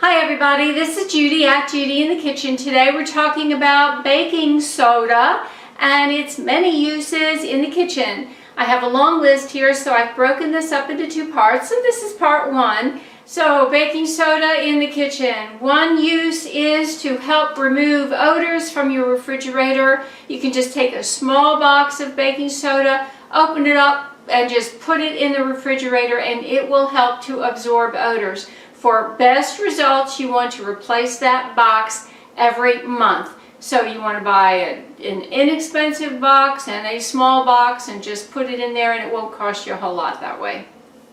Hi everybody, this is Judy at Judy in the Kitchen. Today we're talking about baking soda and its many uses in the kitchen. I have a long list here, so I've broken this up into two parts. So this is part one. So baking soda in the kitchen. One use is to help remove odors from your refrigerator. You can just take a small box of baking soda, open it up and just put it in the refrigerator and it will help to absorb odors. For best results, you want to replace that box every month. So you want to buy an inexpensive box and a small box and just put it in there, and it won't cost you a whole lot that way.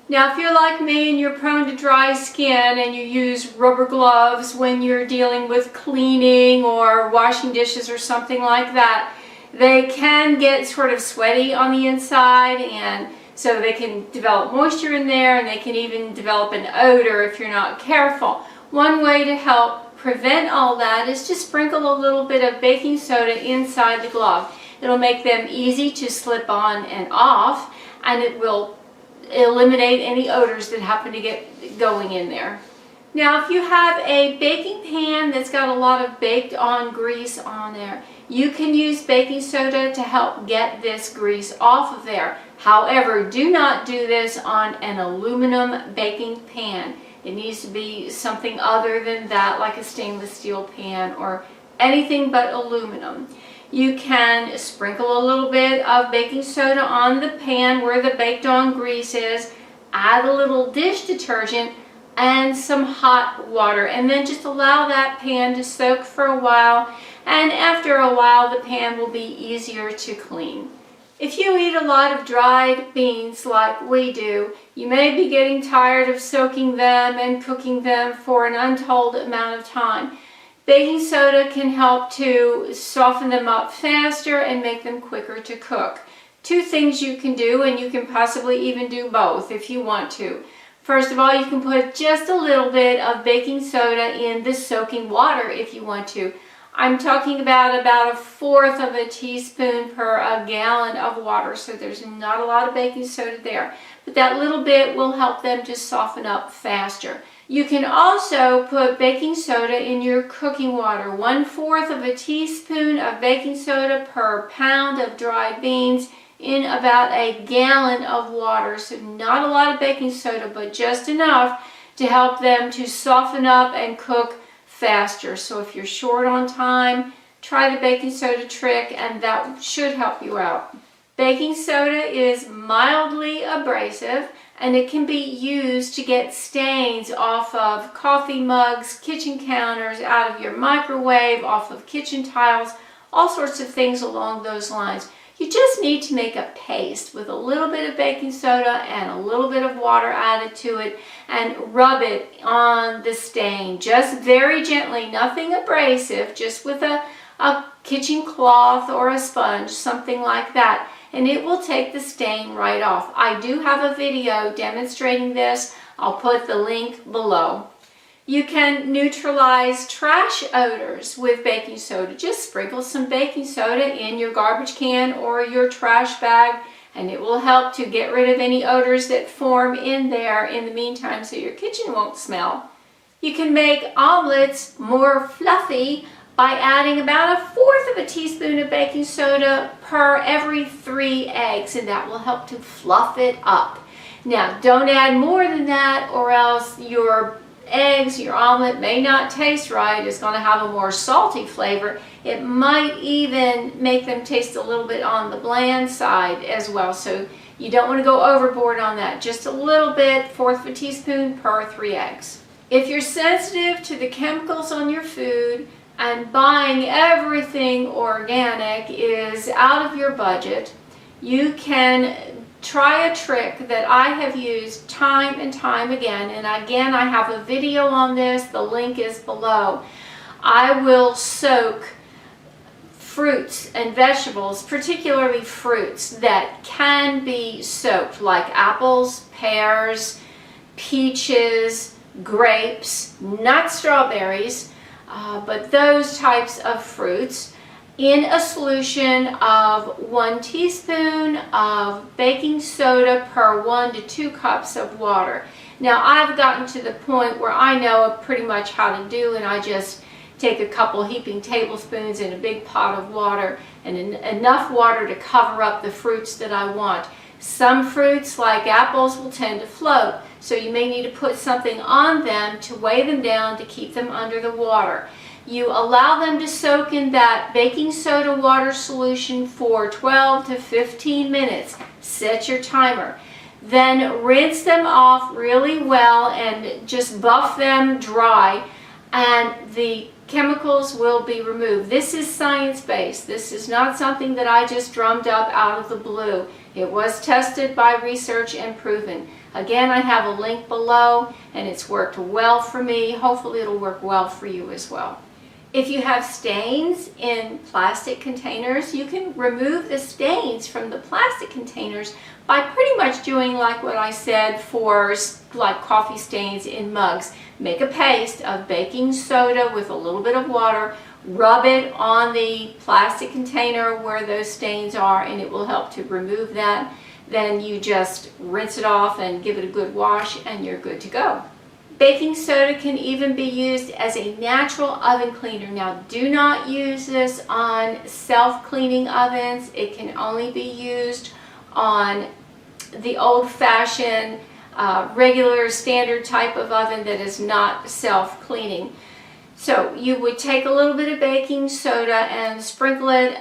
Now, if you're like me and you're prone to dry skin and you use rubber gloves when you're dealing with cleaning or washing dishes or something like that, they can get sort of sweaty on the inside, and so they can develop moisture in there, and they can even develop an odor if you're not careful. One way to help prevent all that is to sprinkle a little bit of baking soda inside the glove. It'll make them easy to slip on and off, and it will eliminate any odors that happen to get going in there. Now, if you have a baking pan that's got a lot of baked on grease on there, you can use baking soda to help get this grease off of there. However, do not do this on an aluminum baking pan. It needs to be something other than that, like a stainless steel pan or anything but aluminum. You can sprinkle a little bit of baking soda on the pan where the baked on grease is, add a little dish detergent and some hot water, and then just allow that pan to soak for a while, and after a while the pan will be easier to clean. If you eat a lot of dried beans like we do, you may be getting tired of soaking them and cooking them for an untold amount of time. Baking soda can help to soften them up faster and make them quicker to cook. Two things you can do, and you can possibly even do both if you want to. First of all, you can put just a little bit of baking soda in the soaking water if you want to. I'm talking about a fourth of a teaspoon per a gallon of water, so there's not a lot of baking soda there. But that little bit will help them to soften up faster. You can also put baking soda in your cooking water. 1/4 of a teaspoon of baking soda per pound of dried beans in about a gallon of water. So not a lot of baking soda, but just enough to help them to soften up and cook faster. So if you're short on time, try the baking soda trick and that should help you out. Baking soda is mildly abrasive and it can be used to get stains off of coffee mugs, kitchen counters, out of your microwave, off of kitchen tiles, all sorts of things along those lines. You just need to make a paste with a little bit of baking soda and a little bit of water added to it and rub it on the stain, just very gently, nothing abrasive, just with a kitchen cloth or a sponge, something like that, and it will take the stain right off. I do have a video demonstrating this. I'll put the link below. You can neutralize trash odors with baking soda. Just sprinkle some baking soda in your garbage can or your trash bag, and it will help to get rid of any odors that form in there in the meantime, so your kitchen won't smell. You can make omelets more fluffy by adding about 1/4 of a teaspoon of baking soda per every 3 eggs, and that will help to fluff it up. Now, don't add more than that, or else your eggs, your omelet may not taste right. It's going to have a more salty flavor. It might even make them taste a little bit on the bland side as well. So you don't want to go overboard on that. Just a little bit, 1/4 of a teaspoon per 3 eggs. If you're sensitive to the chemicals on your food and buying everything organic is out of your budget, you can try a trick that I have used time and time again, and again I have a video on this, the link is below. I will soak fruits and vegetables, particularly fruits that can be soaked, like apples, pears, peaches, grapes, not strawberries, but those types of fruits, in a solution of 1 teaspoon of baking soda per 1 to 2 cups of water. Now I've gotten to the point where I know pretty much how to do, and I just take a couple heaping tablespoons in a big pot of water and enough water to cover up the fruits that I want. Some fruits, like apples, will tend to float, so you may need to put something on them to weigh them down to keep them under the water. You allow them to soak in that baking soda water solution for 12 to 15 minutes. Set your timer. Then rinse them off really well and just buff them dry, and the chemicals will be removed. This is science-based. This is not something that I just drummed up out of the blue. It was tested by research and proven. Again, I have a link below, and it's worked well for me. Hopefully it'll work well for you as well. If you have stains in plastic containers, you can remove the stains from the plastic containers by pretty much doing like what I said for like coffee stains in mugs. Make a paste of baking soda with a little bit of water, rub it on the plastic container where those stains are, and it will help to remove that. Then you just rinse it off and give it a good wash, and you're good to go. Baking soda can even be used as a natural oven cleaner. Now, do not use this on self-cleaning ovens. It can only be used on the old-fashioned, regular, standard type of oven that is not self-cleaning. So you would take a little bit of baking soda and sprinkle it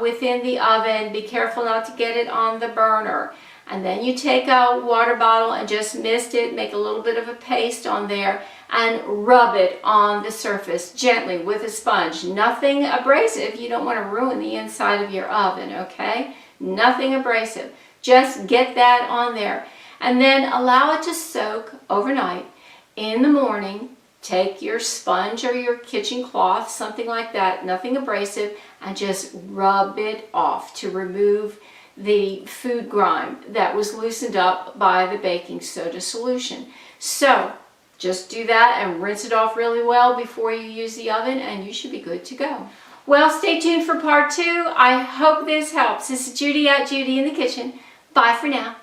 within the oven. Be careful not to get it on the burner. And then you take a water bottle and just mist it, make a little bit of a paste on there, and rub it on the surface gently with a sponge. Nothing abrasive. You don't want to ruin the inside of your oven, okay? Nothing abrasive. Just get that on there. And then allow it to soak overnight. In the morning, take your sponge or your kitchen cloth, something like that, nothing abrasive, and just rub it off to remove the food grime that was loosened up by the baking soda solution. So just do that and rinse it off really well before you use the oven, and you should be good to go. Well, stay tuned for part 2. I hope this helps. This is Judy at Judy in the Kitchen. Bye for now.